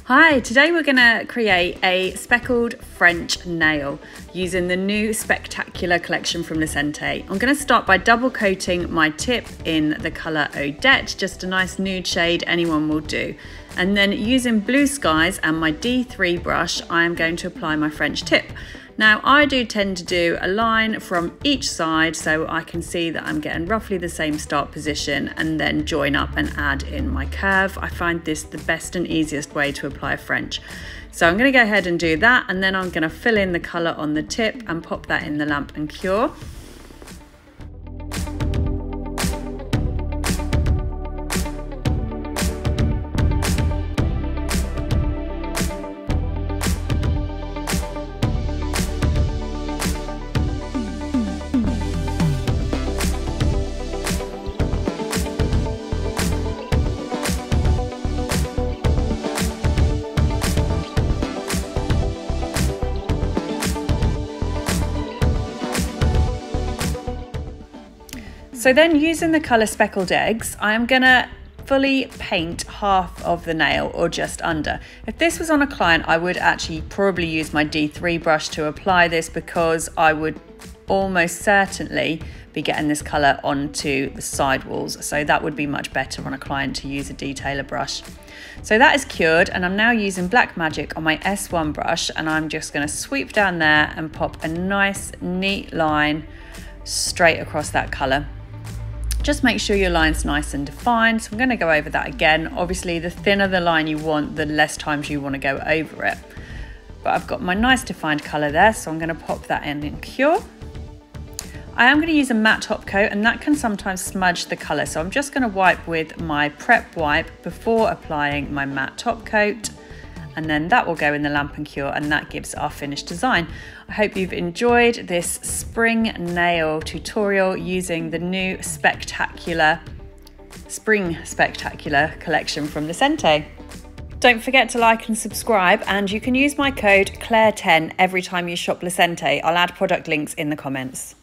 Hi, today we're going to create a speckled French nail using the new Spectacular collection from Lecentè. I'm going to start by double coating my tip in the colour Odette, just a nice nude shade, anyone will do. And then using Blue Skies and my D3 brush, I am going to apply my French tip. Now I do tend to do a line from each side so I can see that I'm getting roughly the same start position and then join up and add in my curve. I find this the best and easiest way to apply French. So I'm going to go ahead and do that, and then I'm going to fill in the colour on the tip and pop that in the lamp and cure. So then, using the colour Speckled Eggs, I am going to fully paint half of the nail or just under. If this was on a client, I would actually probably use my D3 brush to apply this, because I would almost certainly be getting this colour onto the side walls. So that would be much better on a client to use a detailer brush. So that is cured, and I'm now using Black Magic on my S1 brush, and I'm just going to sweep down there and pop a nice neat line straight across that colour. Just make sure your line's nice and defined. So I'm going to go over that again. Obviously, the thinner the line you want, the less times you want to go over it. But I've got my nice defined colour there, so I'm going to pop that in and cure. I am going to use a matte top coat, and that can sometimes smudge the colour. So I'm just going to wipe with my prep wipe before applying my matte top coat. And then that will go in the lamp and cure, and that gives our finished design. I hope you've enjoyed this spring nail tutorial using the new Spectacular Spring Spec-tacular collection from Lecentè. Don't forget to like and subscribe, and you can use my code Claire10 every time you shop Lecentè. I'll add product links in the comments.